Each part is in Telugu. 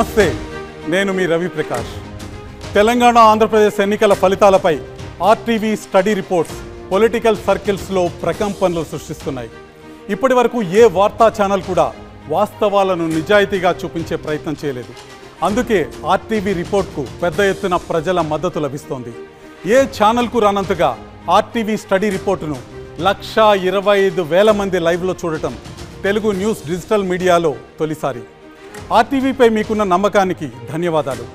నమస్తే, నేను మీ రవి ప్రకాష్. తెలంగాణ ఆంధ్రప్రదేశ్ ఎన్నికల ఫలితాలపై ఆర్టీవీ స్టడీ రిపోర్ట్స్ పొలిటికల్ సర్కిల్స్లో ప్రకంపనలు సృష్టిస్తున్నాయి. ఇప్పటి వరకు ఏ వార్తా ఛానల్ కూడా వాస్తవాలను నిజాయితీగా చూపించే ప్రయత్నం చేయలేదు. అందుకే ఆర్టీవీ రిపోర్ట్కు పెద్ద ఎత్తున ప్రజల మద్దతు లభిస్తోంది. ఏ ఛానల్కు రానంతగా ఆర్టీవీ స్టడీ రిపోర్టును 1,25,000 మంది లైవ్లో చూడటం తెలుగు న్యూస్ డిజిటల్ మీడియాలో తొలిసారి. ఆర్టీవీపై మీకున్న నమ్మకానికి ధన్యవాదాలు.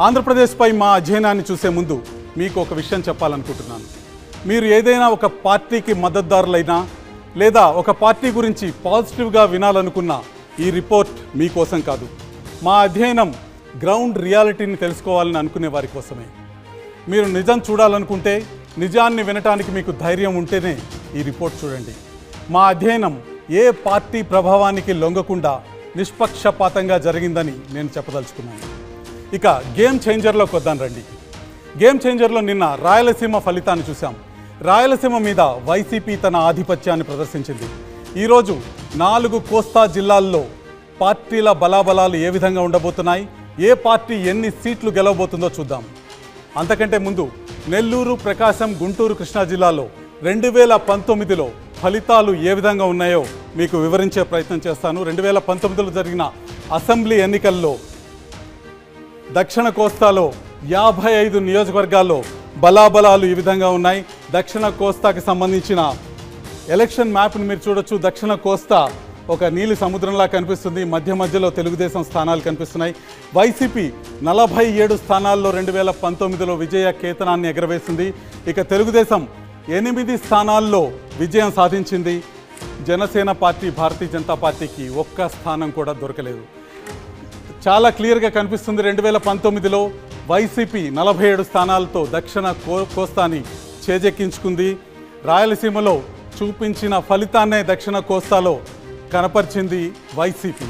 ఆంధ్రప్రదేశ్పై మా అధ్యయనాన్ని చూసే ముందు మీకు ఒక విషయం చెప్పాలనుకుంటున్నాను. మీరు ఏదైనా ఒక పార్టీకి మద్దతుదారులైనా లేదా ఒక పార్టీ గురించి పాజిటివ్గా వినాలనుకున్న ఈ రిపోర్ట్ మీకోసం కాదు. మా అధ్యయనం గ్రౌండ్ రియాలిటీని తెలుసుకోవాలని అనుకునే వారి కోసమే. మీరు నిజం చూడాలనుకుంటే, నిజాన్ని వినటానికి మీకు ధైర్యం ఉంటేనే ఈ రిపోర్ట్ చూడండి. మా అధ్యయనం ఏ పార్టీ ప్రభావానికి లొంగకుండా నిష్పక్షపాతంగా జరిగిందని నేను చెప్పదలుచుకున్నాను. ఇక గేమ్ చేంజర్లోకి వద్దాం రండి. గేమ్ చేంజర్లో నిన్న రాయలసీమ ఫలితాన్ని చూసాం. రాయలసీమ మీద వైసీపీ తన ఆధిపత్యాన్ని ప్రదర్శించింది. ఈరోజు 4 కోస్తా జిల్లాల్లో పార్టీల బలాబలాలు ఏ విధంగా ఉండబోతున్నాయి, ఏ పార్టీ ఎన్ని సీట్లు గెలవబోతుందో చూద్దాం. అంతకంటే ముందు నెల్లూరు, ప్రకాశం, గుంటూరు, కృష్ణా జిల్లాలో 2019లో ఫలితాలు ఏ విధంగా ఉన్నాయో మీకు వివరించే ప్రయత్నం చేస్తాను. 2019లో జరిగిన అసెంబ్లీ ఎన్నికల్లో దక్షిణ కోస్తాలో 55 నియోజకవర్గాల్లో బలాబలాలు ఈ విధంగా ఉన్నాయి. దక్షిణ కోస్తాకి సంబంధించిన ఎలక్షన్ మ్యాప్ని మీరు చూడొచ్చు. దక్షిణ కోస్తా ఒక నీలి సముద్రంలా కనిపిస్తుంది. మధ్యలో తెలుగుదేశం స్థానాలు కనిపిస్తున్నాయి. వైసీపీ 47 స్థానాల్లో 2019లో విజయ కేతనాన్ని ఎగరవేసింది. ఇక తెలుగుదేశం 8 స్థానాల్లో విజయం సాధించింది. జనసేన పార్టీ, భారతీయ జనతా పార్టీకి ఒక్క స్థానం కూడా దొరకలేదు. చాలా క్లియర్గా కనిపిస్తుంది. 2019లో వైసీపీ 47 స్థానాలతో దక్షిణ కోస్తాని చేజెక్కించుకుంది. రాయలసీమలో చూపించిన ఫలితాన్నే దక్షిణ కోస్తాలో కనపరిచింది వైసీపీ.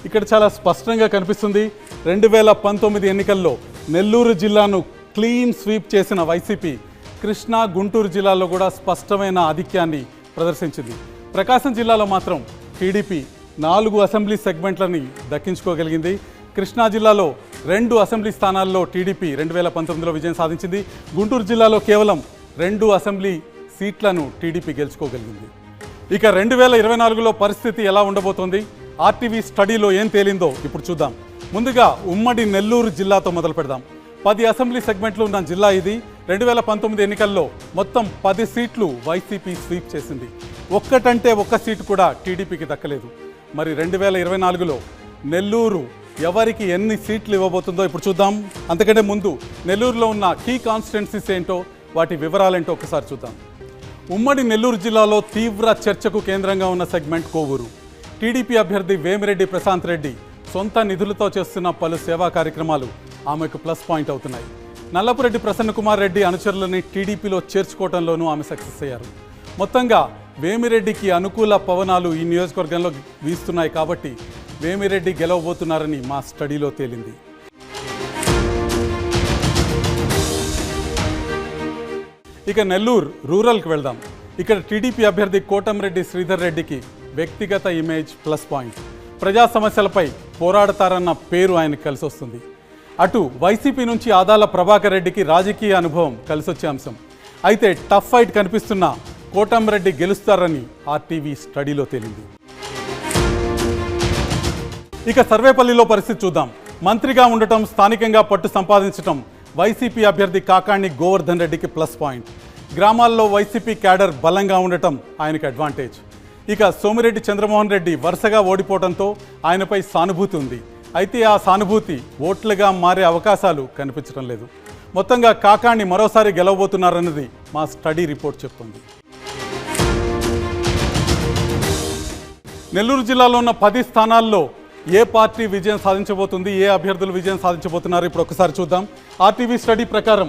ఇక్కడ చాలా స్పష్టంగా కనిపిస్తుంది. 2019 ఎన్నికల్లో నెల్లూరు జిల్లాను క్లీన్ స్వీప్ చేసిన వైసీపీ కృష్ణా, గుంటూరు జిల్లాలో కూడా స్పష్టమైన ఆధిక్యాన్ని ప్రదర్శించింది. ప్రకాశం జిల్లాలో మాత్రం టీడీపీ 4 అసెంబ్లీ సెగ్మెంట్లని దక్కించుకోగలిగింది. కృష్ణా జిల్లాలో 2 అసెంబ్లీ స్థానాల్లో టీడీపీ 2019లో విజయం సాధించింది. గుంటూరు జిల్లాలో కేవలం 2 అసెంబ్లీ సీట్లను టీడీపీ గెలుచుకోగలిగింది. ఇక 2024లో పరిస్థితి ఎలా ఉండబోతోంది, ఆర్టీవీ స్టడీలో ఏం తేలిందో ఇప్పుడు చూద్దాం. ముందుగా ఉమ్మడి నెల్లూరు జిల్లాతో మొదలు పెడదాం. 10 అసెంబ్లీ సెగ్మెంట్లు ఉన్న జిల్లా ఇది. 2019 ఎన్నికల్లో మొత్తం 10 సీట్లు వైసీపీ స్వీప్ చేసింది. ఒక్కటంటే ఒక్క సీటు కూడా టీడీపీకి దక్కలేదు. మరి 2024లో నెల్లూరు ఎవరికి ఎన్ని సీట్లు ఇవ్వబోతుందో ఇప్పుడు చూద్దాం. అంతకంటే ముందు నెల్లూరులో ఉన్న కీ కాన్స్టిట్యున్సీస్ ఏంటో, వాటి వివరాలేంటో ఒకసారి చూద్దాం. ఉమ్మడి నెల్లూరు జిల్లాలో తీవ్ర చర్చకు కేంద్రంగా ఉన్న సెగ్మెంట్ కోవూరు. టీడీపీ అభ్యర్థి వేమిరెడ్డి ప్రశాంత్ రెడ్డి సొంత నిధులతో చేస్తున్న పలు సేవా కార్యక్రమాలు ఆమెకు ప్లస్ పాయింట్ అవుతున్నాయి. నల్లపురెడ్డి ప్రసన్న కుమార్ రెడ్డి అనుచరులని టీడీపీలో చేర్చుకోవడంలోనూ ఆమె సక్సెస్ అయ్యారు. మొత్తంగా వేమిరెడ్డికి అనుకూల పవనాలు ఈ నియోజకవర్గంలో వీస్తున్నాయి. కాబట్టి వేమిరెడ్డి గెలవబోతున్నారని మా స్టడీలో తేలింది. ఇక నెల్లూరు రూరల్కి వెళ్దాం. ఇక్కడ టీడీపీ అభ్యర్థి కోటంరెడ్డి శ్రీధర్ రెడ్డికి వ్యక్తిగత ఇమేజ్ ప్లస్ పాయింట్. ప్రజా సమస్యలపై పోరాడతారన్న పేరు ఆయనకు కలిసి వస్తుంది. అటు వైసీపీ నుంచి ఆదాల ప్రభాకర్ రెడ్డికి రాజకీయ అనుభవం కలిసొచ్చే అంశం. అయితే టఫ్ ఫైట్ కనిపిస్తున్న కోటంరెడ్డి గెలుస్తారని ఆర్టీవీ స్టడీలో తేలింది. ఇక సర్వేపల్లిలో పరిస్థితి చూద్దాం. మంత్రిగా ఉండటం, స్థానికంగా పట్టు సంపాదించడం వైసీపీ అభ్యర్థి కాకాణి గోవర్ధన్ రెడ్డికి ప్లస్ పాయింట్. గ్రామాల్లో వైసీపీ క్యాడర్ బలంగా ఉండటం ఆయనకు అడ్వాంటేజ్. ఇక సోమిరెడ్డి చంద్రమోహన్ రెడ్డి వరుసగా ఓడిపోవడంతో ఆయనపై సానుభూతి ఉంది. అయితే ఆ సానుభూతి ఓట్లుగా మారే అవకాశాలు కనిపించడం లేదు. మొత్తంగా కాకాణి మరోసారి గెలవబోతున్నారన్నది మా స్టడీ రిపోర్ట్ చెప్తుంది. నెల్లూరు జిల్లాలో ఉన్న 10 స్థానాల్లో ఏ పార్టీ విజయం సాధించబోతుంది, ఏ అభ్యర్థులు విజయం సాధించబోతున్నారు ఇప్పుడు ఒకసారి చూద్దాం. ఆర్టీవీ స్టడీ ప్రకారం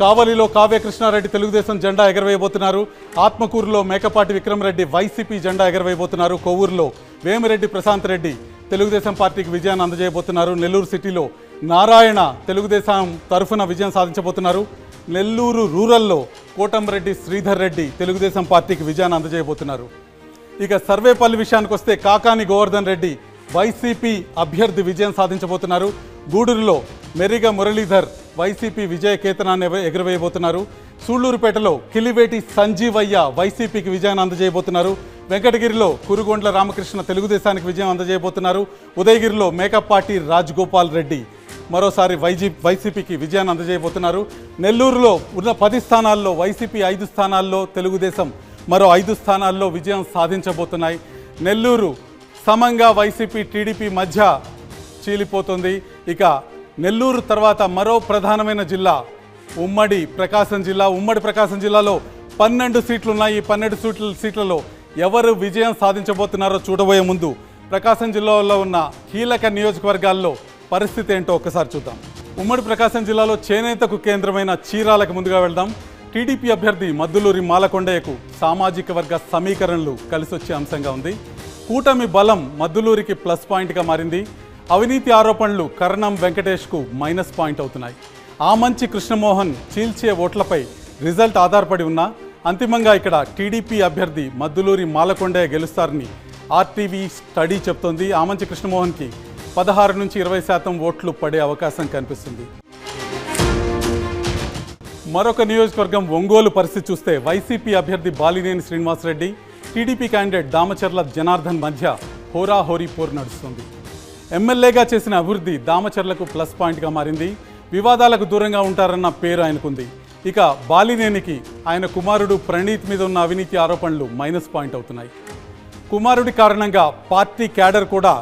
కావలిలో కావ్య కృష్ణారెడ్డి తెలుగుదేశం జెండా ఎగరవేయబోతున్నారు. ఆత్మకూరులో మేకపాటి విక్రమరెడ్డి వైసీపీ జెండా ఎగరవేయబోతున్నారు. కొవ్వూరులో వేమిరెడ్డి ప్రశాంత్ రెడ్డి తెలుగుదేశం పార్టీకి విజయాన్ని అందజేయబోతున్నారు. నెల్లూరు సిటీలో నారాయణ తెలుగుదేశం తరఫున విజయం సాధించబోతున్నారు. నెల్లూరు రూరల్లో కోటంరెడ్డి శ్రీధర్ రెడ్డి తెలుగుదేశం పార్టీకి విజయాన్ని అందజేయబోతున్నారు. ఇక సర్వేపల్లి విషయానికి వస్తే కాకాని గోవర్ధన్ రెడ్డి వైసీపీ అభ్యర్థి విజయం సాధించబోతున్నారు. గూడూరులో మెరిగ మురళీధర్ వైసీపీ విజయ కేతనాన్ని ఎగురవేయబోతున్నారు. సూళ్లూరుపేటలో కిలివేటి సంజీవయ్య వైసీపీకి విజయాన్ని అందజేయబోతున్నారు. వెంకటగిరిలో కురుగొండ్ల రామకృష్ణ తెలుగుదేశానికి విజయం అందజేయబోతున్నారు. ఉదయగిరిలో మేకపాటి రాజగోపాల్ రెడ్డి మరోసారి వైసీపీకి విజయాన్ని అందజేయబోతున్నారు. నెల్లూరులో ఉన్న 10 స్థానాల్లో వైసీపీ 5 స్థానాల్లో, తెలుగుదేశం మరో 5 స్థానాల్లో విజయం సాధించబోతున్నాయి. నెల్లూరు సమంగా వైసీపీ టీడీపీ మధ్య చీలిపోతుంది. ఇక నెల్లూరు తర్వాత మరో ప్రధానమైన జిల్లా ఉమ్మడి ప్రకాశం జిల్లా. ఉమ్మడి ప్రకాశం జిల్లాలో 12 సీట్లు ఉన్నాయి. ఈ 12 సీట్లలో ఎవరు విజయం సాధించబోతున్నారో చూడబోయే ముందు ప్రకాశం జిల్లాలో ఉన్న కీలక నియోజకవర్గాల్లో పరిస్థితి ఏంటో ఒక్కసారి చూద్దాం. ఉమ్మడి ప్రకాశం జిల్లాలో చేనేతకు కేంద్రమైన చీరాలకు ముందుగా వెళ్దాం. టీడీపీ అభ్యర్థి మద్దులూరి మాలకొండయ్యకు సామాజిక వర్గ సమీకరణలు కలిసొచ్చే అంశంగా ఉంది. కూటమి బలం మద్దులూరికి ప్లస్ పాయింట్గా మారింది. అవినీతి ఆరోపణలు కరణం వెంకటేష్కు మైనస్ పాయింట్ అవుతున్నాయి. ఆమంచి కృష్ణమోహన్ చీల్చే ఓట్లపై రిజల్ట్ ఆధారపడి ఉన్నా అంతిమంగా ఇక్కడ టీడీపీ అభ్యర్థి మద్దులూరి మాలకొండయ్య గెలుస్తారని ఆర్టీవీ స్టడీ చెప్తోంది. ఆమంచి కృష్ణమోహన్కి 16 నుంచి 20% ఓట్లు పడే అవకాశం కనిపిస్తుంది. మరొక నియోజకవర్గం ఒంగోలు పరిస్థితి చూస్తే వైసీపీ అభ్యర్థి బాలినేని శ్రీనివాసరెడ్డి, టీడీపీ క్యాండిడేట్ దామచర్ల జనార్దన్ మధ్య హోరాహోరీ పోరు నడుస్తుంది. ఎమ్మెల్యేగా చేసిన అభివృద్ధి దామచర్లకు ప్లస్ పాయింట్గా మారింది. వివాదాలకు దూరంగా ఉంటారన్న పేరు ఆయనకుంది. ఇక బాలినేనికి ఆయన కుమారుడు ప్రణీత్ మీద ఉన్న అవినీతి ఆరోపణలు మైనస్ పాయింట్ అవుతున్నాయి. కుమారుడి కారణంగా పార్టీ క్యాడర్ కూడా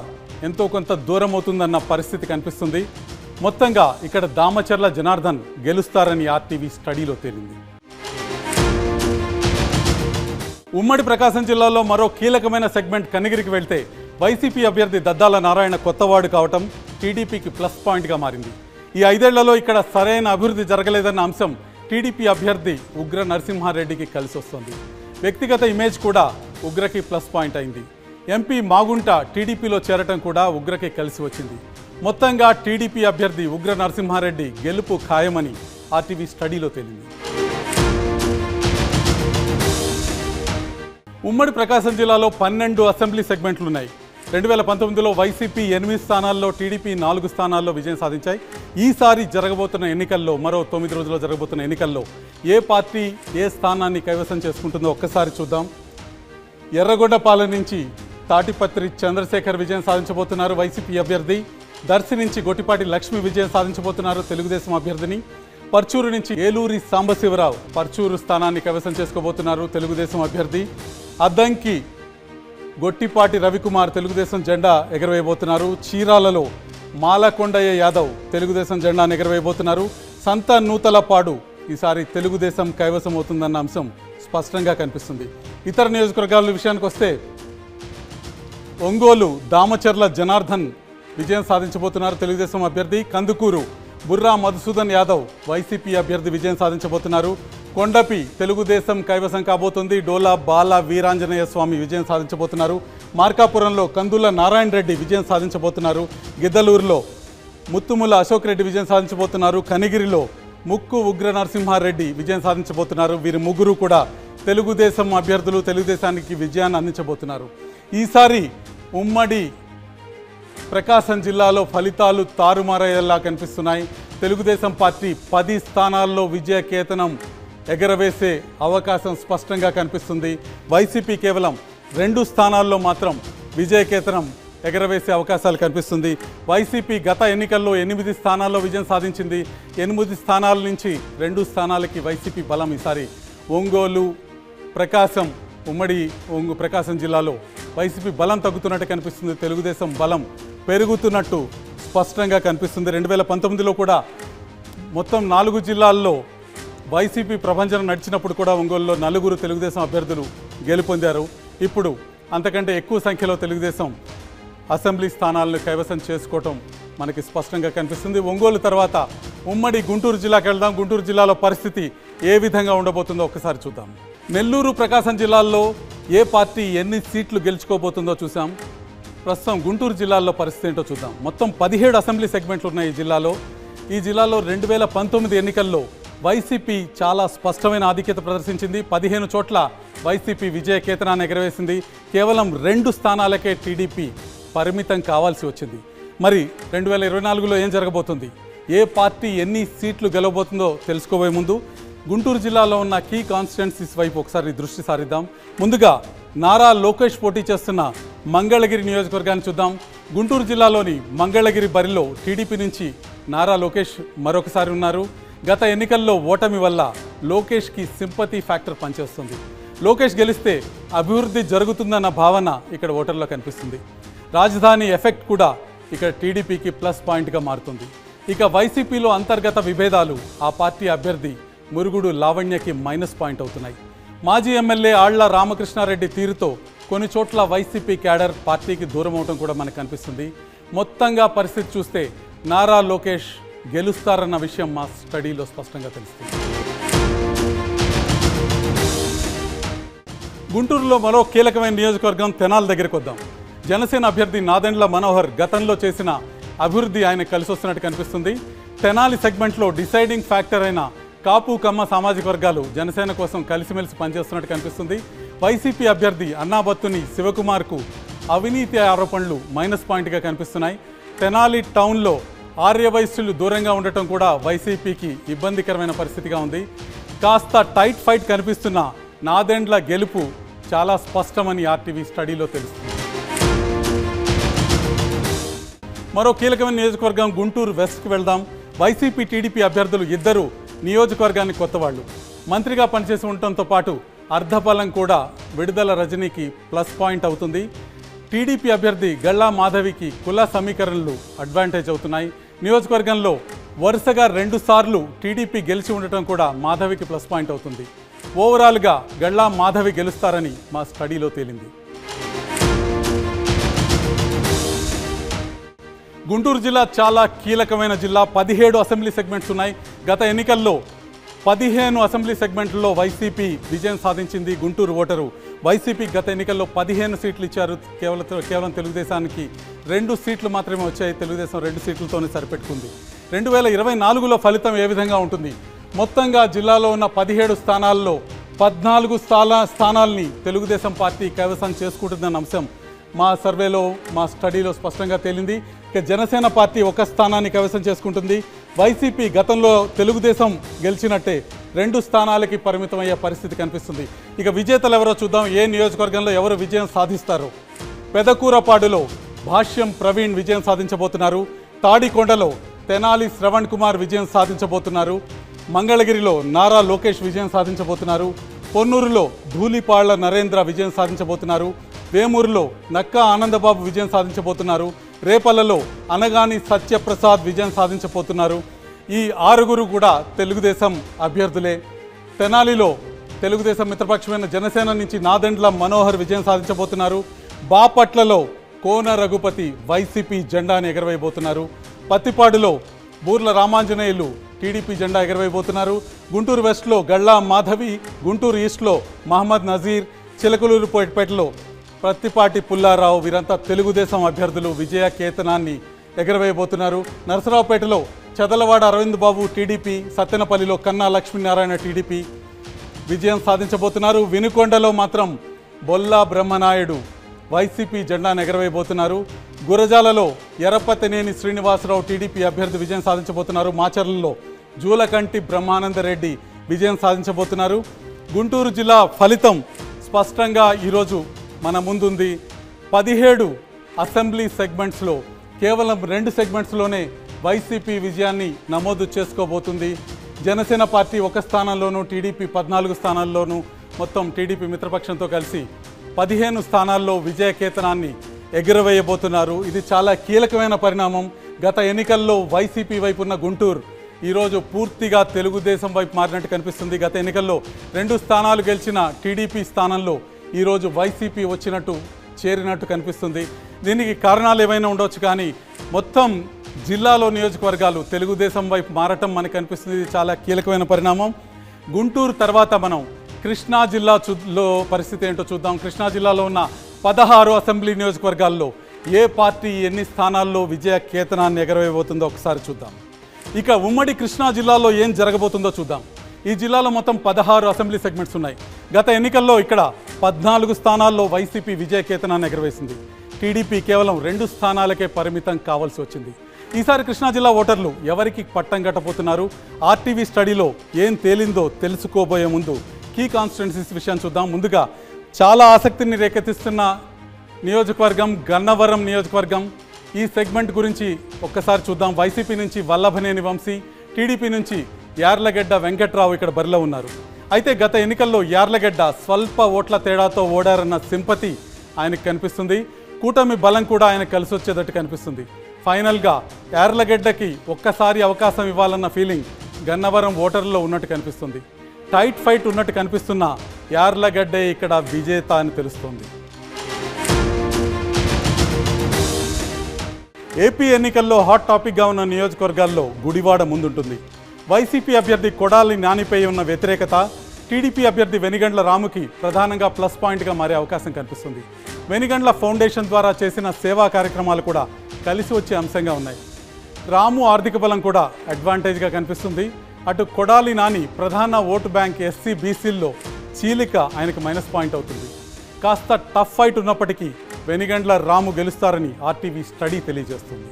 ఎంతో కొంత దూరం అవుతుందన్న పరిస్థితి కనిపిస్తుంది. మొత్తంగా ఇక్కడ దామచర్ల జనార్దన్ గెలుస్తారని ఆర్టీవీ స్టడీలో తేలింది. ఉమ్మడి ప్రకాశం జిల్లాలో మరో కీలకమైన సెగ్మెంట్ కనిగిరికి వెళ్తే వైసీపీ అభ్యర్థి దద్దాల నారాయణ కొత్తవాడు కావటం టీడీపీకి ప్లస్ పాయింట్గా మారింది. ఈ 5 ఏళ్లలో ఇక్కడ సరైన అభివృద్ధి జరగలేదన్న అంశం టీడీపీ అభ్యర్థి ఉగ్ర నరసింహారెడ్డికి కలిసి వస్తుంది. వ్యక్తిగత ఇమేజ్ కూడా ఉగ్రకి ప్లస్ పాయింట్ అయింది. ఎంపీ మాగుంట టీడీపీలో చేరటం కూడా ఉగ్రకి కలిసి వచ్చింది. మొత్తంగా టీడీపీ అభ్యర్థి ఉగ్ర నరసింహారెడ్డి గెలుపు ఖాయమని ఆర్టీవీ స్టడీలో తేలింది. ఉమ్మడి ప్రకాశం జిల్లాలో 12 అసెంబ్లీ సెగ్మెంట్లున్నాయి. 2019లో వైసీపీ 8 స్థానాల్లో, టీడీపీ 4 స్థానాల్లో విజయం సాధించాయి. ఈసారి జరగబోతున్న ఎన్నికల్లో, మరో 9 రోజుల్లో జరగబోతున్న ఎన్నికల్లో ఏ పార్టీ ఏ స్థానాన్ని కైవసం చేసుకుంటుందో ఒక్కసారి చూద్దాం. ఎర్రగొండపాలెం నుంచి తాటిపత్రి చంద్రశేఖర్ విజయం సాధించబోతున్నారు వైసీపీ అభ్యర్థి. దర్శి నుంచి గొట్టిపాటి లక్ష్మి విజయం సాధించబోతున్నారు తెలుగుదేశం అభ్యర్థిని. పర్చూరు నుంచి ఏలూరి సాంబశివరావు పర్చూరు స్థానాన్ని కైవసం చేసుకోబోతున్నారు తెలుగుదేశం అభ్యర్థి. అద్దంకి గొట్టిపాటి రవికుమార్ తెలుగుదేశం జెండా ఎగరవేయబోతున్నారు. చీరాలలో మాలకొండయ్య యాదవ్ తెలుగుదేశం జెండాను ఎగరవేయబోతున్నారు. సంత నూతలపాడు ఈసారి తెలుగుదేశం కైవసం అవుతుందన్న అంశం స్పష్టంగా కనిపిస్తుంది. ఇతర నియోజకవర్గాల విషయానికి వస్తే ఒంగోలు దామచర్ల జనార్దన్ విజయం సాధించబోతున్నారు తెలుగుదేశం అభ్యర్థి. కందుకూరు బుర్రా మధుసూదన్ యాదవ్ వైసీపీ అభ్యర్థి విజయం సాధించబోతున్నారు. కొండపి తెలుగుదేశం కైవసం కాబోతుంది. డోలా బాల వీరాంజనేయ స్వామి విజయం సాధించబోతున్నారు. మార్కాపురంలో కందుల నారాయణ రెడ్డి విజయం సాధించబోతున్నారు. గిద్దలూరులో ముత్తుముల అశోక్ రెడ్డి విజయం సాధించబోతున్నారు. కనిగిరిలో ముక్కు ఉగ్ర నరసింహారెడ్డి విజయం సాధించబోతున్నారు. వీరి ముగ్గురు కూడా తెలుగుదేశం అభ్యర్థులు, తెలుగుదేశానికి విజయాన్ని అందించబోతున్నారు. ఈసారి ఉమ్మడి ప్రకాశం జిల్లాలో ఫలితాలు తారుమారయ్యేలా కనిపిస్తున్నాయి. తెలుగుదేశం పార్టీ 10 స్థానాల్లో విజయ కేతనం ఎగరవేసే అవకాశం స్పష్టంగా కనిపిస్తుంది. వైసీపీ కేవలం 2 స్థానాల్లో మాత్రం విజయ కేతనం ఎగరవేసే అవకాశాలు కనిపిస్తుంది. వైసీపీ గత ఎన్నికల్లో 8 స్థానాల్లో విజయం సాధించింది. 8 స్థానాల నుంచి 2 స్థానాలకి వైసీపీ బలం ఈసారి ఒంగోలు, ప్రకాశం, ఉమ్మడి ప్రకాశం జిల్లాలో వైసీపీ బలం తగ్గుతున్నట్టు కనిపిస్తుంది. తెలుగుదేశం బలం పెరుగుతున్నట్టు స్పష్టంగా కనిపిస్తుంది. 2019లో కూడా మొత్తం 4 జిల్లాల్లో వైసీపీ ప్రభంజనం నడిచినప్పుడు కూడా ఒంగోలులో 4 తెలుగుదేశం అభ్యర్థులు గెలుపొందారు. ఇప్పుడు అంతకంటే ఎక్కువ సంఖ్యలో తెలుగుదేశం అసెంబ్లీ స్థానాలను కైవసం చేసుకోవటం మనకి స్పష్టంగా కనిపిస్తుంది. ఒంగోలు తర్వాత ఉమ్మడి గుంటూరు జిల్లాకి వెళ్దాం. గుంటూరు జిల్లాలో పరిస్థితి ఏ విధంగా ఉండబోతుందో ఒకసారి చూద్దాం. నెల్లూరు, ప్రకాశం జిల్లాల్లో ఏ పార్టీ ఎన్ని సీట్లు గెలుచుకోబోతుందో చూసాం. ప్రస్తుతం గుంటూరు జిల్లాలో పరిస్థితి ఏంటో చూద్దాం. మొత్తం 17 అసెంబ్లీ సెగ్మెంట్లు ఉన్నాయి ఈ జిల్లాలో. ఈ జిల్లాలో 2019 ఎన్నికల్లో వైసీపీ చాలా స్పష్టమైన ఆధిక్యత ప్రదర్శించింది. 15 చోట్ల వైసీపీ విజయ కేతనాన్ని ఎగరవేసింది. కేవలం 2 స్థానాలకే టీడీపీ పరిమితం కావాల్సి వచ్చింది. మరి 2024లో ఏం జరగబోతుంది, ఏ పార్టీ ఎన్ని సీట్లు గెలవబోతుందో తెలుసుకోబోయే ముందు గుంటూరు జిల్లాలో ఉన్న కీ కాన్స్టిట్యుయెన్సీస్ వైపు ఒకసారి దృష్టి సారిద్దాం. ముందుగా నారా లోకేష్ పోటీ చేస్తున్న మంగళగిరి నియోజకవర్గాన్ని చూద్దాం. గుంటూరు జిల్లాలోని మంగళగిరి బరిలో టీడీపీ నుంచి నారా లోకేష్ మరొకసారి ఉన్నారు. గత ఎన్నికల్లో ఓటమి వల్ల లోకేష్కి సింపతి ఫ్యాక్టర్ పనిచేస్తుంది. లోకేష్ గెలిస్తే అభివృద్ధి జరుగుతుందన్న భావన ఇక్కడ ఓటర్లో కనిపిస్తుంది. రాజధాని ఎఫెక్ట్ కూడా ఇక్కడ టీడీపీకి ప్లస్ పాయింట్గా మారుతుంది. ఇక వైసీపీలో అంతర్గత విభేదాలు ఆ పార్టీ అభ్యర్థి మురుగుడు లావణ్యకి మైనస్ పాయింట్ అవుతున్నాయి. మాజీ ఎమ్మెల్యే ఆళ్ల రామకృష్ణారెడ్డి తీరుతో కొన్ని చోట్ల వైసీపీ క్యాడర్ పార్టీకి దూరం అవడం కూడా మనకు కనిపిస్తుంది. మొత్తంగా పరిస్థితి చూస్తే నారా లోకేష్ గెలుస్తారన్న విషయం మా స్టడీలో స్పష్టంగా తెలుస్తుంది. గుంటూరులో మరో కీలకమైన నియోజకవర్గం తెనాలి దగ్గరికి వద్దాం. జనసేన అభ్యర్థి నాదెండ్ల మనోహర్ గతంలో చేసిన అభివృద్ధి ఆయన కలిసి వస్తున్నట్టు కనిపిస్తుంది. తెనాలి సెగ్మెంట్లో డిసైడింగ్ ఫ్యాక్టర్ అయిన కాపు కమ్మ సామాజిక వర్గాలు జనసేన కోసం కలిసిమెలిసి పనిచేస్తున్నట్టు కనిపిస్తుంది. వైసీపీ అభ్యర్థి అన్నాబత్తుని శివకుమార్కు అవినీతి ఆరోపణలు మైనస్ పాయింట్గా కనిపిస్తున్నాయి. తెనాలి టౌన్లో ఆర్యవైశ్యులు దూరంగా ఉండటం కూడా వైసీపీకి ఇబ్బందికరమైన పరిస్థితిగా ఉంది. కాస్త టైట్ ఫైట్ కనిపిస్తున్న నాదెండ్ల గెలుపు చాలా స్పష్టమని ఆర్టీవీ స్టడీలో తెలుస్తుంది. మరో కీలకమైన నియోజకవర్గం గుంటూరు వెస్ట్కి వెళ్దాం. వైసీపీ టీడీపీ అభ్యర్థులు ఇద్దరు నియోజకవర్గానికి కొత్తవాళ్లు. మంత్రిగా పనిచేసి ఉండటంతో పాటు అర్ధబలం కూడా విడుదల రజనీకి ప్లస్ పాయింట్ అవుతుంది. టీడీపీ అభ్యర్థి గళ్ళా మాధవికి కుల సమీకరణలు అడ్వాంటేజ్ అవుతున్నాయి. నియోజకవర్గంలో వరుసగా 2 సార్లు టీడీపీ గెలిచి ఉండటం కూడా మాధవికి ప్లస్ పాయింట్ అవుతుంది. ఓవరాల్గా గళ్ళా మాధవి గెలుస్తారని మా స్టడీలో తేలింది. గుంటూరు జిల్లా చాలా కీలకమైన జిల్లా. 17 అసెంబ్లీ సెగ్మెంట్స్ ఉన్నాయి. గత ఎన్నికల్లో 15 అసెంబ్లీ సెగ్మెంట్లలో వైసీపీ విజయం సాధించింది. గుంటూరు ఓటరు వైసీపీ గత ఎన్నికల్లో 15 సీట్లు ఇచ్చారు. కేవలం తెలుగుదేశానికి 2 సీట్లు మాత్రమే వచ్చాయి. తెలుగుదేశం 2 సీట్లతోనే సరిపెట్టుకుంది. 2024లో ఫలితం ఏ విధంగా ఉంటుంది? మొత్తంగా జిల్లాలో ఉన్న 17 స్థానాల్లో 14 స్థానాల్ని తెలుగుదేశం పార్టీ కైవసం చేసుకుంటుందన్న అంశం మా సర్వేలో, మా స్టడీలో స్పష్టంగా తేలింది. ఇక జనసేన పార్టీ 1 స్థానాన్ని కైవసం చేసుకుంటుంది. వైసీపీ గతంలో తెలుగుదేశం గెలిచినట్టే 2 స్థానాలకి పరిమితమయ్యే పరిస్థితి కనిపిస్తుంది. ఇక విజేతలు ఎవరో చూద్దాం. ఏ నియోజకవర్గంలో ఎవరు విజయం సాధిస్తారు? పెదకూరపాడులో భాష్యం ప్రవీణ్ విజయం సాధించబోతున్నారు. తాడికొండలో తెనాలి శ్రవణ్ కుమార్ విజయం సాధించబోతున్నారు. మంగళగిరిలో నారా లోకేష్ విజయం సాధించబోతున్నారు. పొన్నూరులో ధూళిపాళ్ల నరేంద్ర విజయం సాధించబోతున్నారు. వేమూరులో నక్కా ఆనందబాబు విజయం సాధించబోతున్నారు. రేపల్లలో అనగాని సత్యప్రసాద్ విజయం సాధించబోతున్నారు. ఈ 6గురు కూడా తెలుగుదేశం అభ్యర్థులే. తెనాలిలో తెలుగుదేశం మిత్రపక్షమైన జనసేన నుంచి నాదెండ్ల మనోహర్ విజయం సాధించబోతున్నారు. బాపట్లలో కోన రఘుపతి వైసీపీ జెండాని ఎగరవేయబోతున్నారు. పత్తిపాడులో బూర్ల రామాంజనేయులు టీడీపీ జెండా ఎగరవేయబోతున్నారు. గుంటూరు వెస్ట్లో గళ్ళా మాధవి, గుంటూరు ఈస్ట్లో మహమ్మద్ నజీర్, చిలకలూరుపేటలో ప్రత్తిపాటి పుల్లారావు వీరంతా తెలుగుదేశం అభ్యర్థులు విజయ కేతనాన్ని ఎగరవేయబోతున్నారు. నరసరావుపేటలో చదలవాడ అరవింద్ బాబు టీడీపీ, సత్తెనపల్లిలో కన్నా లక్ష్మీనారాయణ టీడీపీ విజయం సాధించబోతున్నారు. వినుకొండలో మాత్రం బొల్లా బ్రహ్మనాయుడు వైసీపీ జెండాను ఎగరవేయబోతున్నారు. గురజాలలో ఎర్రపతినేని శ్రీనివాసరావు టీడీపీ అభ్యర్థి విజయం సాధించబోతున్నారు. మాచర్లలో జూలకంటి బ్రహ్మానందరెడ్డి విజయం సాధించబోతున్నారు. గుంటూరు జిల్లా ఫలితం స్పష్టంగా ఈరోజు మన ముందుంది. 17 అసెంబ్లీ సెగ్మెంట్స్లో కేవలం 2 సెగ్మెంట్స్లోనే వైసీపీ విజయాన్ని నమోదు చేసుకోబోతుంది. జనసేన పార్టీ 1 స్థానంలోనూ, టీడీపీ 14 స్థానాల్లోనూ, మొత్తం టీడీపీ మిత్రపక్షంతో కలిసి 15 స్థానాల్లో విజయ కేతనాన్ని ఎగురవేయబోతున్నారు. ఇది చాలా కీలకమైన పరిణామం. గత ఎన్నికల్లో వైసీపీ వైపు ఉన్న గుంటూరు ఈరోజు పూర్తిగా తెలుగుదేశం వైపు మారినట్టు కనిపిస్తుంది. గత ఎన్నికల్లో 2 స్థానాలు గెలిచిన టీడీపీ స్థానంలో ఈరోజు వైసీపీ వచ్చినట్టు చేరినట్టు కనిపిస్తుంది. దీనికి కారణాలు ఏమైనా ఉండొచ్చు, కానీ మొత్తం జిల్లాలో నియోజకవర్గాలు తెలుగుదేశం వైపు మారటం మనకు కనిపిస్తుంది. ఇది చాలా కీలకమైన పరిణామం. గుంటూరు తర్వాత మనం కృష్ణా జిల్లాలో పరిస్థితి ఏంటో చూద్దాం. కృష్ణా జిల్లాలో ఉన్న 16 అసెంబ్లీ నియోజకవర్గాల్లో ఏ పార్టీ ఎన్ని స్థానాల్లో విజయ కేతనాన్ని ఎగరవేయబోతుందో ఒకసారి చూద్దాం. ఇక ఉమ్మడి కృష్ణా జిల్లాలో ఏం జరగబోతుందో చూద్దాం. ఈ జిల్లాలో మొత్తం 16 అసెంబ్లీ సెగ్మెంట్స్ ఉన్నాయి. గత ఎన్నికల్లో ఇక్కడ 14 స్థానాల్లో వైసీపీ విజయకేతనాన్ని ఎగరవేసింది. టీడీపీ కేవలం 2 స్థానాలకే పరిమితం కావాల్సి వచ్చింది. ఈసారి కృష్ణా జిల్లా ఓటర్లు ఎవరికి పట్టం కట్టబోతున్నారు? ఆర్టీవీ స్టడీలో ఏం తేలిందో తెలుసుకోబోయే ముందు కీ కాన్స్టిట్యున్సీస్ విషయాన్ని చూద్దాం. ముందుగా చాలా ఆసక్తిని రేకెత్తిస్తున్న నియోజకవర్గం గన్నవరం నియోజకవర్గం. ఈ సెగ్మెంట్ గురించి ఒక్కసారి చూద్దాం. వైసీపీ నుంచి వల్లభనేని వంశీ, టీడీపీ నుంచి యార్లగడ్డ వెంకట్రావు ఇక్కడ బరిలో ఉన్నారు. అయితే గత ఎన్నికల్లో యార్లగడ్డ స్వల్ప ఓట్ల తేడాతో ఓడారన్న సింపతి ఆయనకు కనిపిస్తుంది. కూటమి బలం కూడా ఆయన కలిసి వచ్చేటట్టు కనిపిస్తుంది. ఫైనల్గా యార్లగడ్డకి ఒక్కసారి అవకాశం ఇవ్వాలన్న ఫీలింగ్ గన్నవరం ఓటర్లలో ఉన్నట్టు కనిపిస్తుంది. టైట్ ఫైట్ ఉన్నట్టు కనిపిస్తున్న యార్లగడ్డే ఇక్కడ విజేత అని తెలుస్తుంది. ఏపీ ఎన్నికల్లో హాట్ టాపిక్గా ఉన్న నియోజకవర్గాల్లో గుడివాడ ముందుంటుంది. వైసీపీ అభ్యర్థి కొడాలి నానిపై ఉన్న వ్యతిరేకత టీడీపీ అభ్యర్థి వెనిగండ్ల రాముకి ప్రధానంగా ప్లస్ పాయింట్గా మారే అవకాశం కనిపిస్తుంది. వెనిగండ్ల ఫౌండేషన్ ద్వారా చేసిన సేవా కార్యక్రమాలు కూడా కలిసి వచ్చే అంశంగా ఉన్నాయి. రాము ఆర్థిక బలం కూడా అడ్వాంటేజ్గా కనిపిస్తుంది. అటు కొడాలి నాని ప్రధాన ఓటు బ్యాంక్ ఎస్సీ బీసీల్లో చీలిక ఆయనకు మైనస్ పాయింట్ అవుతుంది. కాస్త టఫ్ ఫైట్ ఉన్నప్పటికీ వెనిగండ్ల రాము గెలుస్తారని ఆర్టీవీ స్టడీ తెలియజేస్తుంది.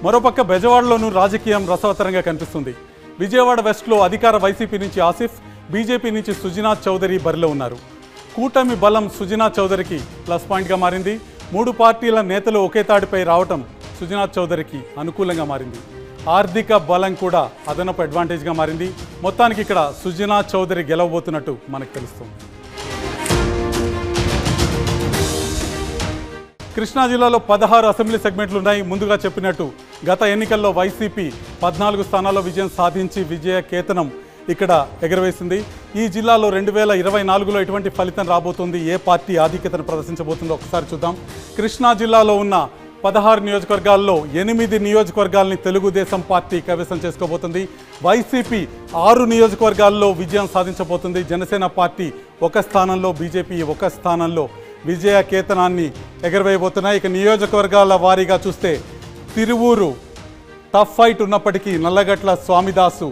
మరోపక్క బెజవాడలోనూ రాజకీయం రసవత్తరంగా కనిపిస్తుంది. విజయవాడ వెస్ట్లో అధికార వైసీపీ నుంచి ఆసిఫ్, బీజేపీ నుంచి సుజనాథ్ చౌదరి బరిలో ఉన్నారు. కూటమి బలం సుజనాథ్ చౌదరికి ప్లస్ పాయింట్గా మారింది. 3 పార్టీల నేతలు ఒకే తాటిపై రావటం సుజనాథ్ చౌదరికి అనుకూలంగా మారింది. ఆర్థిక బలం కూడా అదనపు అడ్వాంటేజ్గా మారింది. మొత్తానికి ఇక్కడ సుజనాథ్ చౌదరి గెలవబోతున్నట్టు మనకు తెలుస్తుంది. కృష్ణా జిల్లాలో 16 అసెంబ్లీ సెగ్మెంట్లు ఉన్నాయి. ముందుగా చెప్పినట్టు గత ఎన్నికల్లో వైసీపీ 14 స్థానాల్లో విజయం సాధించి విజయ కేతనం ఇక్కడ ఎగరవేసింది. ఈ జిల్లాలో 2024లో ఎటువంటి ఫలితం రాబోతుంది, ఏ పార్టీ ఆధిక్యతను ప్రదర్శించబోతుందో ఒకసారి చూద్దాం. కృష్ణా జిల్లాలో ఉన్న 16 నియోజకవర్గాల్లో 8 నియోజకవర్గాల్ని తెలుగుదేశం పార్టీ కైవసం చేసుకోబోతుంది. వైసీపీ 6 నియోజకవర్గాల్లో విజయం సాధించబోతుంది. జనసేన పార్టీ 1 స్థానంలో, బీజేపీ 1 స్థానంలో విజయ కేతనాన్ని ఎగరవేయబోతున్నాయి. ఇక నియోజకవర్గాల వారీగా చూస్తే తిరువూరు టఫ్ ఫైట్ ఉన్నప్పటికీ నల్లగట్ల స్వామిదాసు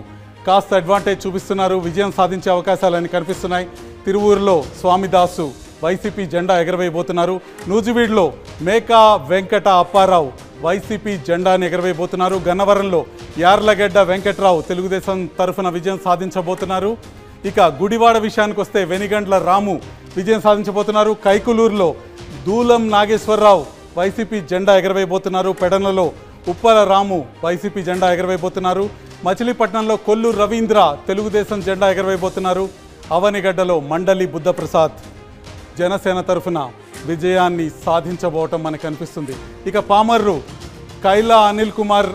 కాస్త అడ్వాంటేజ్ చూపిస్తున్నారు. విజయం సాధించే అవకాశాలని కనిపిస్తున్నాయి. తిరువూరులో స్వామిదాసు వైసీపీ జెండా ఎగరవేయబోతున్నారు. నూజివీడులో మేకా వెంకట అప్పారావు వైసీపీ జెండాని ఎగరవేయబోతున్నారు. గన్నవరంలో యార్లగడ్డ వెంకట్రావు తెలుగుదేశం తరఫున విజయం సాధించబోతున్నారు. ఇక గుడివాడ విషయానికి వస్తే వెనిగండ్ల రాము విజయం సాధించబోతున్నారు. కైకులూరులో దూలం నాగేశ్వరరావు వైసీపీ జెండా ఎగరవేయబోతున్నారు. పెడనలో ఉప్పల రాము వైసీపీ జెండా ఎగరవేయబోతున్నారు. మచిలీపట్నంలో కొల్లు రవీంద్ర తెలుగుదేశం జెండా ఎగరవేయబోతున్నారు. అవనిగడ్డలో మండలి బుద్ధప్రసాద్ జనసేన తరఫున విజయాన్ని సాధించబోవటం మనకు కనిపిస్తుంది. ఇక పామర్రు కైలా అనిల్ కుమార్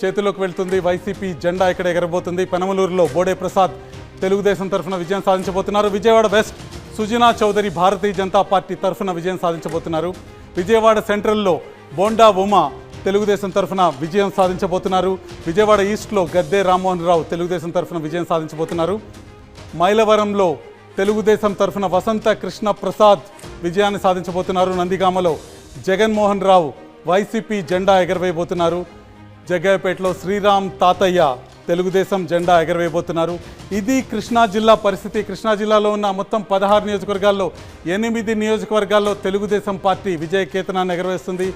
చేతిలోకి వెళ్తుంది. వైసీపీ జెండా ఇక్కడ ఎగరబోతుంది. పెనమలూరులో బోడే ప్రసాద్ తెలుగుదేశం తరఫున విజయం సాధించబోతున్నారు. విజయవాడ వెస్ట్ సుజనా చౌదరి భారతీయ జనతా పార్టీ తరఫున విజయం సాధించబోతున్నారు. విజయవాడ సెంట్రల్లో బోండా ఉమా తెలుగుదేశం తరఫున విజయం సాధించబోతున్నారు. విజయవాడ ఈస్ట్లో గద్దే రామ్మోహన్ రావు తెలుగుదేశం తరఫున విజయం సాధించబోతున్నారు. మైలవరంలో తెలుగుదేశం తరఫున వసంత కృష్ణ ప్రసాద్ విజయాన్ని సాధించబోతున్నారు. నందిగామలో జగన్మోహన్ రావు వైసీపీ జెండా ఎగరవేయబోతున్నారు. జగ్గయ్యపేటలో శ్రీరామ్ తాతయ్య తెలుగుదేశం జెండా ఎగరవేయబోతున్నారు. ఇది కృష్ణా జిల్లా పరిస్థితి. కృష్ణా జిల్లాలో ఉన్న మొత్తం 16 నియోజకవర్గాల్లో 8 నియోజకవర్గాల్లో తెలుగుదేశం పార్టీ విజయ కేతనాన్ని ఎగరవేస్తుంది.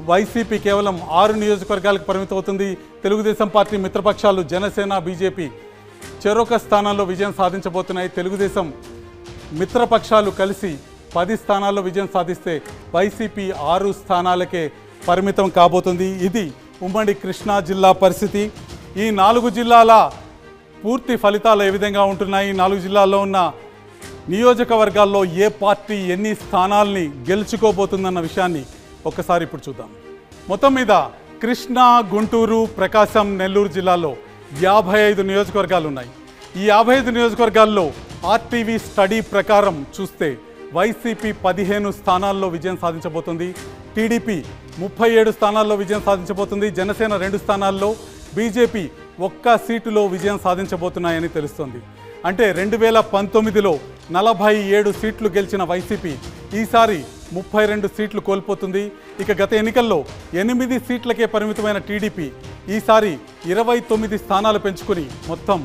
వైసీపీ కేవలం 6 నియోజకవర్గాలకు పరిమితం అవుతుంది. తెలుగుదేశం పార్టీ మిత్రపక్షాలు జనసేన, బీజేపీ చెరొక స్థానాల్లో విజయం సాధించబోతున్నాయి. తెలుగుదేశం మిత్రపక్షాలు కలిసి 10 స్థానాల్లో విజయం సాధిస్తే వైసీపీ 6 స్థానాలకే పరిమితం కాబోతుంది. ఇది ఉమ్మడి కృష్ణా జిల్లా పరిస్థితి. ఈ 4 జిల్లాల పూర్తి ఫలితాలు ఏ విధంగా ఉంటున్నాయి, 4 జిల్లాల్లో ఉన్న నియోజకవర్గాల్లో ఏ పార్టీ ఎన్ని స్థానాల్ని గెలుచుకోబోతుందన్న విషయాన్ని ఒక్కసారి ఇప్పుడు చూద్దాం. మొత్తం మీద కృష్ణా, గుంటూరు, ప్రకాశం, నెల్లూరు జిల్లాలో 55 నియోజకవర్గాలు ఉన్నాయి. ఈ 55 నియోజకవర్గాల్లో ఆర్టీవీ స్టడీ ప్రకారం చూస్తే వైసీపీ 15 స్థానాల్లో విజయం సాధించబోతుంది. టీడీపీ 37 స్థానాల్లో విజయం సాధించబోతుంది. జనసేన 2 స్థానాల్లో, బీజేపీ 1 సీటులో విజయం సాధించబోతున్నాయని తెలుస్తోంది. అంటే 2019లో 47 సీట్లు గెలిచిన వైసీపీ ఈసారి 32 సీట్లు కోల్పోతుంది. ఇక గత ఎన్నికల్లో 8 సీట్లకే పరిమితమైన టీడీపీ ఈసారి 29 స్థానాలు పెంచుకుని మొత్తం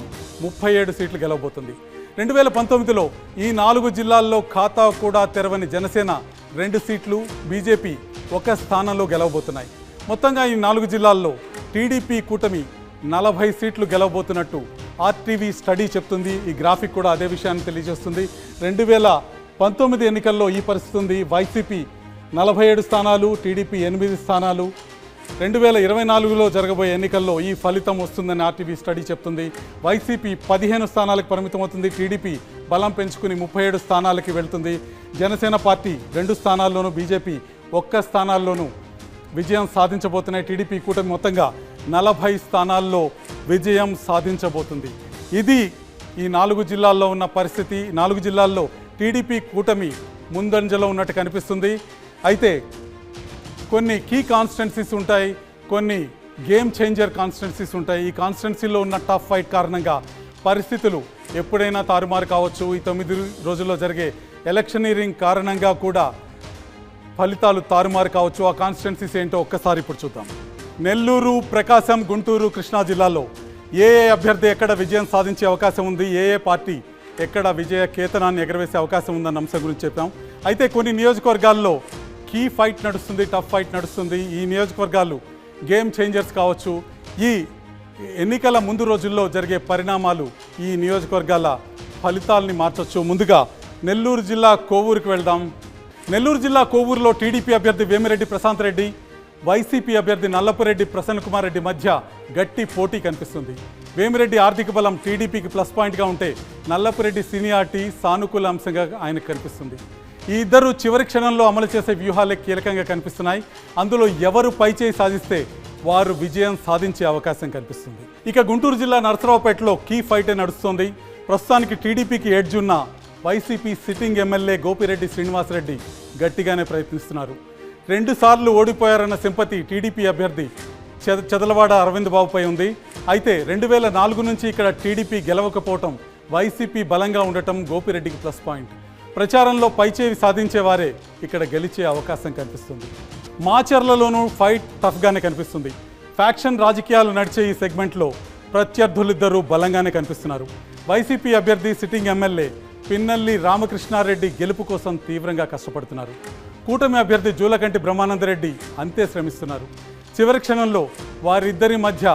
37 సీట్లు గెలవబోతుంది. 2019లో ఈ 4 జిల్లాల్లో ఖాతా కూడా తెరవని జనసేన 2 సీట్లు, బీజేపీ 1 స్థానంలో గెలవబోతున్నాయి. మొత్తంగా ఈ 4 జిల్లాల్లో టీడీపీ కూటమి 40 సీట్లు గెలవబోతున్నట్టు ఆర్టీవీ స్టడీ చెప్తుంది. ఈ గ్రాఫిక్ కూడా అదే విషయాన్ని తెలియజేస్తుంది. 2019 ఎన్నికల్లో ఈ పరిస్థితి ఉంది. వైసీపీ 47 స్థానాలు, టీడీపీ 8 స్థానాలు. 2024లో జరగబోయే ఎన్నికల్లో ఈ ఫలితం వస్తుందని ఆర్టీవీ స్టడీ చెప్తుంది. వైసీపీ 15 స్థానాలకు పరిమితమవుతుంది. టీడీపీ బలం పెంచుకుని 37 స్థానాలకి వెళ్తుంది. జనసేన పార్టీ 2 స్థానాల్లోనూ, బీజేపీ 1 స్థానాల్లోనూ విజయం సాధించబోతున్నాయి. టీడీపీ కూటమి మొత్తంగా 40 స్థానాల్లో విజయం సాధించబోతుంది. ఇది ఈ 4 జిల్లాల్లో ఉన్న పరిస్థితి. 4 జిల్లాల్లో టీడీపీ కూటమి ముందంజలో ఉన్నట్టు కనిపిస్తుంది. అయితే కొన్ని కీ కాన్స్టిట్యున్సీస్ ఉంటాయి, కొన్ని గేమ్ చేంజర్ కాన్స్టిట్యున్సీస్ ఉంటాయి. ఈ కాన్స్టిట్యున్సీలో ఉన్న టఫ్ ఫైట్ కారణంగా పరిస్థితులు ఎప్పుడైనా తారుమారు కావచ్చు. ఈ 9 రోజుల్లో జరిగే ఎలక్షనీరింగ్ కారణంగా కూడా ఫలితాలు తారుమారు కావచ్చు. ఆ కాన్స్టిట్యున్సీస్ ఏంటో ఒక్కసారి ఇప్పుడు చూద్దాం. నెల్లూరు, ప్రకాశం, గుంటూరు, కృష్ణా జిల్లాల్లో ఏ అభ్యర్థి ఎక్కడ విజయం సాధించే అవకాశం ఉంది, ఏ పార్టీ ఎక్కడ విజయ కేతనాన్ని ఎగరవేసే అవకాశం ఉందన్న అంశం గురించి చెప్పాం. అయితే కొన్ని నియోజకవర్గాల్లో కీ ఫైట్ నడుస్తుంది, టఫ్ ఫైట్ నడుస్తుంది. ఈ నియోజకవర్గాలు గేమ్ చేంజర్స్ కావచ్చు. ఈ ఎన్నికల ముందు రోజుల్లో జరిగే పరిణామాలు ఈ నియోజకవర్గాల ఫలితాలని మార్చొచ్చు. ముందుగా నెల్లూరు జిల్లా కోవూరుకి వెళ్దాం. నెల్లూరు జిల్లా కోవూరులో టీడీపీ అభ్యర్థి వేమిరెడ్డి ప్రశాంత్ రెడ్డి, వైసీపీ అభ్యర్థి నల్లపురెడ్డి ప్రసన్న కుమార్ రెడ్డి మధ్య గట్టి పోటీ కనిపిస్తుంది. వేమిరెడ్డి ఆర్థిక బలం టీడీపీకి ప్లస్ పాయింట్గా ఉంటే నల్లపురెడ్డి సీనియారిటీ సానుకూల అంశంగా ఆయనకు కనిపిస్తుంది. ఈ ఇద్దరు చివరి క్షణంలో అమలు చేసే వ్యూహాలే కీలకంగా కనిపిస్తున్నాయి. అందులో ఎవరు పైచేయి సాధిస్తే వారు విజయం సాధించే అవకాశం కనిపిస్తుంది. ఇక గుంటూరు జిల్లా నరసరావుపేటలో కీ ఫైటే నడుస్తోంది. ప్రస్తుతానికి టీడీపీకి ఎడ్జ్ ఉన్న వైసీపీ సిట్టింగ్ ఎమ్మెల్యే గోపిరెడ్డి శ్రీనివాసరెడ్డి గట్టిగానే ప్రయత్నిస్తున్నారు. 2 సార్లు ఓడిపోయారన్న సింపతి టీడీపీ అభ్యర్థి చదలవాడ అరవింద్ బాబుపై ఉంది. అయితే 2004 నుంచి ఇక్కడ టీడీపీ గెలవకపోవటం, వైసీపీ బలంగా ఉండటం గోపిరెడ్డికి ప్లస్ పాయింట్. ప్రచారంలో పైచేయి సాధించే వారే ఇక్కడ గెలిచే అవకాశం కనిపిస్తుంది. మాచర్లలోనూ ఫైట్ టఫ్గానే కనిపిస్తుంది. ఫ్యాక్షన్ రాజకీయాలు నడిచే ఈ సెగ్మెంట్లో ప్రత్యర్థులిద్దరూ బలంగానే కనిపిస్తున్నారు. వైసీపీ అభ్యర్థి సిట్టింగ్ ఎమ్మెల్యే పిన్నల్లి రామకృష్ణారెడ్డి గెలుపు కోసం తీవ్రంగా కష్టపడుతున్నారు. కూటమి అభ్యర్థి జూలకంటి బ్రహ్మానందరెడ్డి అంతే శ్రమిస్తున్నారు. చివరి క్షణంలో వారిద్దరి మధ్య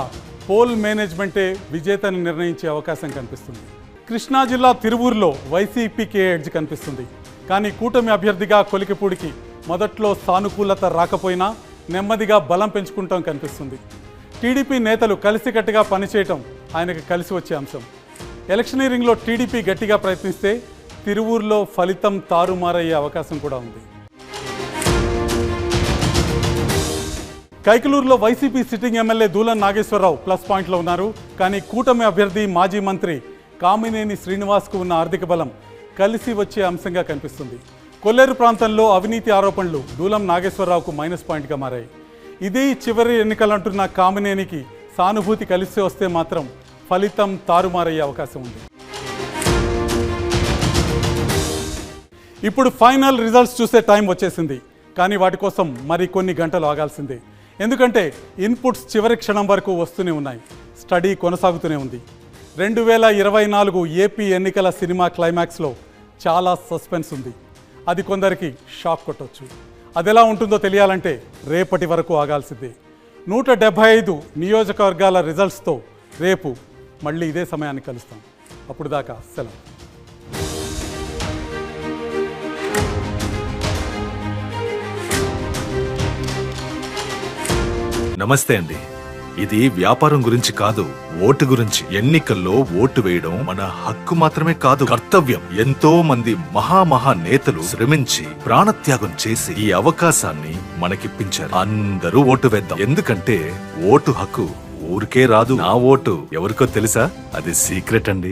పోల్ మేనేజ్మెంటే విజేతని నిర్ణయించే అవకాశం కనిపిస్తుంది. కృష్ణా జిల్లా తిరువూరులో వైసీపీకి ఎడ్జ్ కనిపిస్తుంది. కానీ కూటమి అభ్యర్థిగా కొలికిపూడికి మొదట్లో సానుకూలత రాకపోయినా నెమ్మదిగా బలం పెంచుకుంటాం కనిపిస్తుంది. టీడీపీ నేతలు కలిసికట్టుగా పనిచేయటం ఆయనకు కలిసి వచ్చే అంశం. ఎలక్షనీరింగ్లో టీడీపీ గట్టిగా ప్రయత్నిస్తే తిరువూరులో ఫలితం తారుమారయ్యే అవకాశం కూడా ఉంది. కైకలూరులో YCP sitting MLA Dulam Nageswara Rao plus పాయింట్లో ఉన్నారు. కానీ కూటమి అభ్యర్థి మాజీ మంత్రి కామినేని శ్రీనివాస్కు ఉన్న ఆర్థిక బలం కలిసి వచ్చే అంశంగా కనిపిస్తుంది. కొల్లేరు ప్రాంతంలో అవినీతి ఆరోపణలు దూలం నాగేశ్వరరావుకు మైనస్ పాయింట్గా మారాయి. ఇది చివరి ఎన్నికలంటున్న కామినేనికి సానుభూతి కలిసి వస్తే మాత్రం ఫలితం తారుమారయ్యే అవకాశం ఉంది. ఇప్పుడు ఫైనల్ రిజల్ట్స్ చూసే టైం వచ్చేసింది. కానీ వాటి కోసం మరి కొన్ని గంటలు ఆగాల్సిందే. ఎందుకంటే ఇన్పుట్స్ చివరి క్షణం వరకు వస్తూనే ఉన్నాయి. స్టడీ కొనసాగుతూనే ఉంది. 2024 ఏపీ ఎన్నికల సినిమా క్లైమాక్స్లో చాలా సస్పెన్స్ ఉంది. అది కొందరికి షాక్ కొట్టొచ్చు. అది ఎలా ఉంటుందో తెలియాలంటే రేపటి వరకు ఆగాల్సిందే. 175 నియోజకవర్గాల రిజల్ట్స్తో రేపు మళ్ళీ ఇదే సమయాన్ని కలుస్తాం. అప్పుడు దాకా సెలవు. నమస్తే అండి. ఇది వ్యాపారం గురించి కాదు, ఓటు గురించి. ఎన్నికల్లో ఓటు వేయడం మన హక్కు మాత్రమే కాదు, కర్తవ్యం. ఎంతో మంది మహా నేతలు శ్రమించి ప్రాణత్యాగం చేసి ఈ అవకాశాన్ని మనకిప్పించారు. అందరూ ఓటు వేద్దాం. ఎందుకంటే ఓటు హక్కు ఊరికే రాదు. నా ఓటు ఎవరికో తెలుసా? అది సీక్రెట్ అండి.